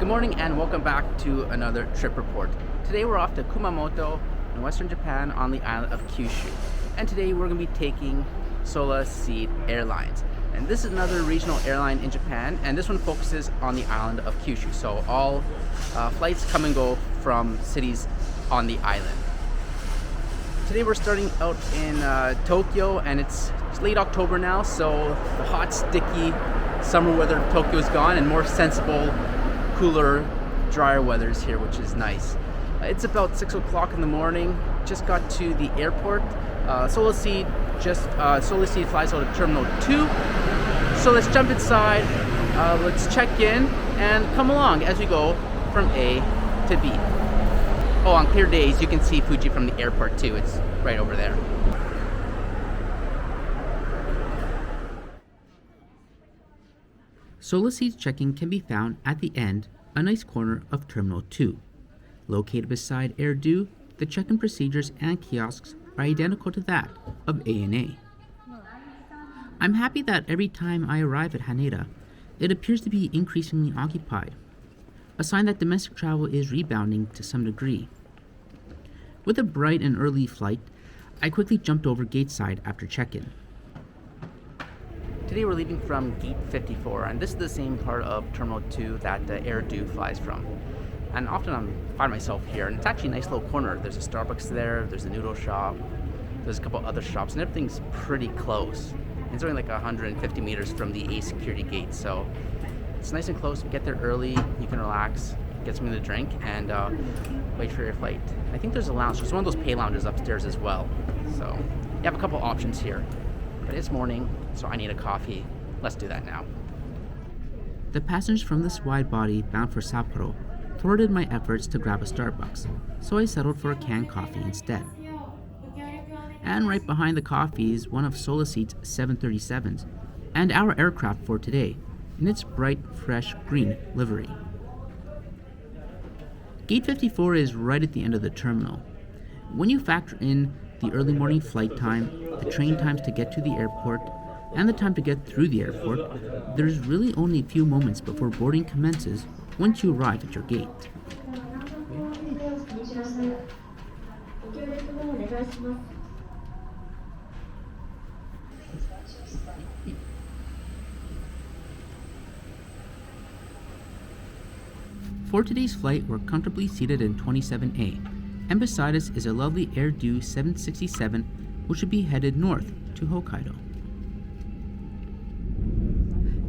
morning and welcome back to another trip report. Today we're off to Kumamoto in western Japan on the island of Kyushu. And today we're going to be taking Solaseed Airlines. And this is another regional airline in Japan, and this one focuses on the island of Kyushu. So all flights come and go from cities on the island. Today we're starting out in Tokyo, and it's late October now, so the hot, sticky summer weather in Tokyo is gone and more sensible, cooler, drier weather is here, which is nice. It's about 6 o'clock in the morning. Just got to the airport. Solaseed flies out of Terminal 2. So let's jump inside, let's check in, and come along as we go from A to B. Oh, on clear days you can see Fuji from the airport too. It's right over there. Solaseed's check-in can be found at the end, a nice corner of Terminal 2. Located beside AirDo, the check-in procedures and kiosks are identical to that of ANA. I'm happy that every time I arrive at Haneda, it appears to be increasingly occupied, a sign that domestic travel is rebounding to some degree. With a bright and early flight, I quickly jumped over gateside after check-in. Today we're leaving from Gate 54, and this is the same part of Terminal 2 that the AirDo flies from. And often I find myself here, and it's actually a nice little corner. There's a Starbucks there, there's a noodle shop, there's a couple other shops, and everything's pretty close. It's only like 150 meters from the A security gate, so it's nice and close. You get there early, you can relax, get something to drink, and wait for your flight. I think there's a lounge. There's one of those pay lounges upstairs as well. So you have a couple options here. But it's morning, so I need a coffee. Let's do that now. The passengers from this wide body bound for Sapporo thwarted my efforts to grab a Starbucks, so I settled for a canned coffee instead. And right behind the coffee is one of Solaseed's 737s, and our aircraft for today, in its bright, fresh green livery. Gate 54 is right at the end of the terminal. When you factor in the early morning flight time, the train times to get to the airport, and the time to get through the airport, there's really only a few moments before boarding commences once you arrive at your gate. For today's flight, we're comfortably seated in 27A, and beside us is a lovely AirDo 767, which will be headed north to Hokkaido.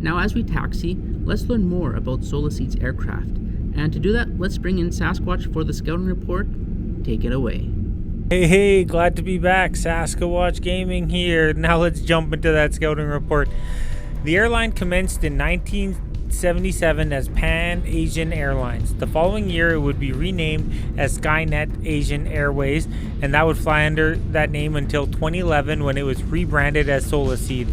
Now as we taxi, let's learn more about Solaseed's aircraft. And to do that, let's bring in SaskAWatch for the scouting report. Take it away. Hey, glad to be back. SaskAWatch Gaming here. Now let's jump into that scouting report. The airline commenced in 1977 as Pan Asian Airlines. The following year, it would be renamed as Skynet Asian Airways, and that would fly under that name until 2011 when it was rebranded as Solaseed.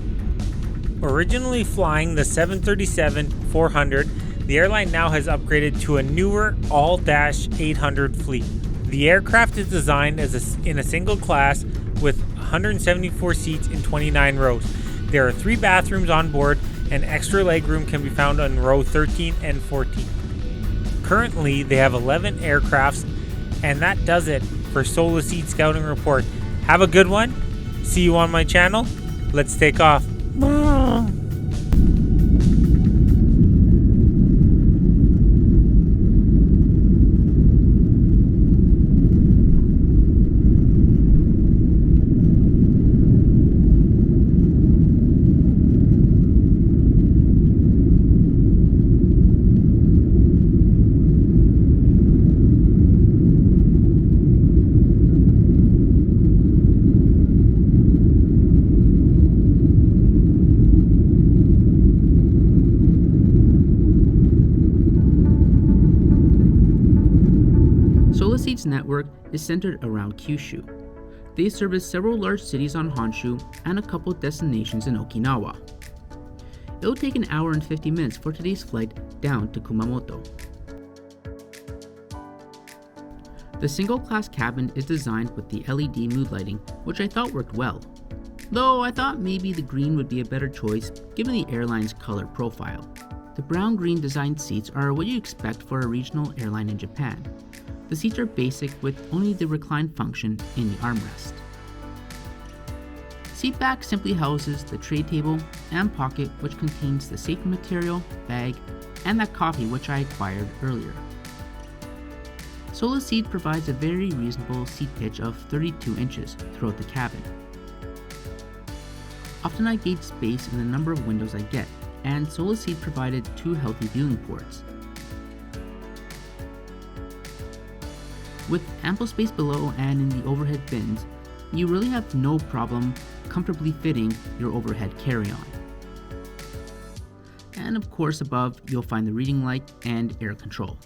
Originally flying the 737-400, the airline now has upgraded to a newer all-800 fleet. The aircraft is designed in a single class with 174 seats in 29 rows. There are 3 bathrooms on board, and extra legroom can be found on row 13 and 14. Currently, they have 11 aircrafts, and that does it for Solaseed Scouting Report. Have a good one. See you on my channel. Let's take off. Solaseed's network is centered around Kyushu. They service several large cities on Honshu and a couple destinations in Okinawa. It will take an hour and 50 minutes for today's flight down to Kumamoto. The single-class cabin is designed with the LED mood lighting, which I thought worked well. Though I thought maybe the green would be a better choice given the airline's color profile. The brown-green designed seats are what you expect for a regional airline in Japan. The seats are basic with only the recline function in the armrest. Seat back simply houses the tray table and pocket, which contains the safety material, bag, and that coffee which I acquired earlier. Solaseed provides a very reasonable seat pitch of 32 inches throughout the cabin. Often I gauge space in the number of windows I get, and Solaseed provided 2 healthy viewing ports. With ample space below and in the overhead bins, you really have no problem comfortably fitting your overhead carry-on. And of course above, you'll find the reading light and air control.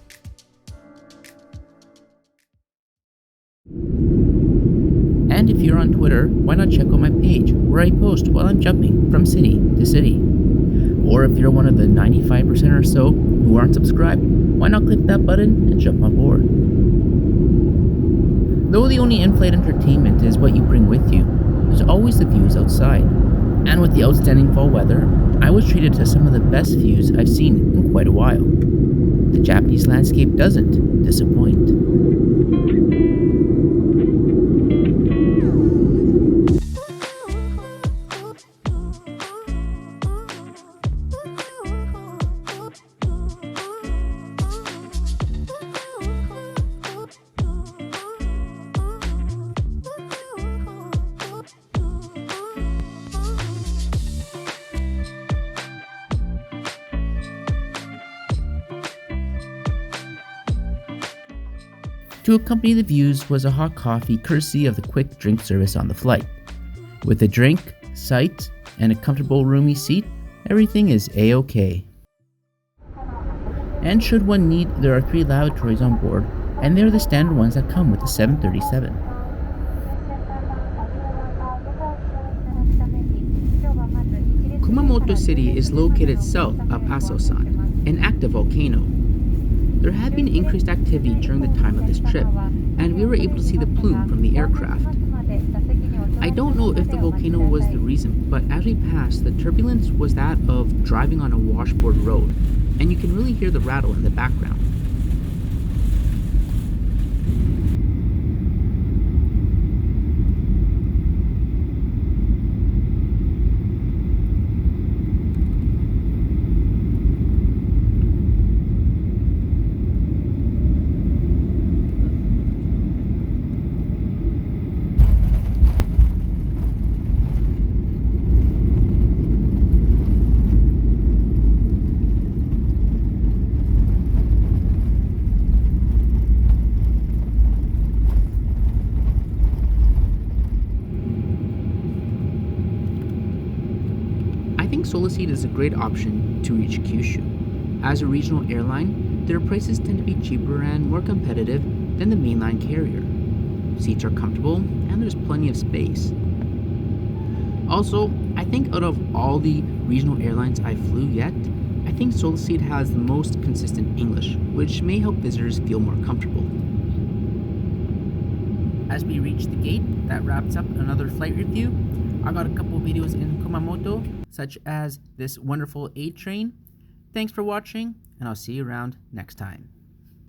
And if you're on Twitter, why not check out my page where I post while I'm jumping from city to city. Or if you're one of the 95% or so who aren't subscribed, why not click that button and jump on board? Though the only in-flight entertainment is what you bring with you, there's always the views outside. And with the outstanding fall weather, I was treated to some of the best views I've seen in quite a while. The Japanese landscape doesn't disappoint. To accompany the views was a hot coffee courtesy of the quick drink service on the flight. With a drink, sight, and a comfortable roomy seat, everything is A-OK. And should one need, there are 3 lavatories on board, and they are the standard ones that come with the 737. Kumamoto City is located south of Asosan, an active volcano. There had been increased activity during the time of this trip, and we were able to see the plume from the aircraft. I don't know if the volcano was the reason, but as we passed, the turbulence was that of driving on a washboard road, and you can really hear the rattle in the background. I think Solaseed is a great option to reach Kyushu. As a regional airline, their prices tend to be cheaper and more competitive than the mainline carrier. Seats are comfortable and there's plenty of space. Also, I think out of all the regional airlines I flew yet, I think Solaseed has the most consistent English, which may help visitors feel more comfortable. As we reach the gate, that wraps up another flight review. I got a couple videos in Kumamoto, such as this wonderful A train. Thanks for watching, and I'll see you around next time.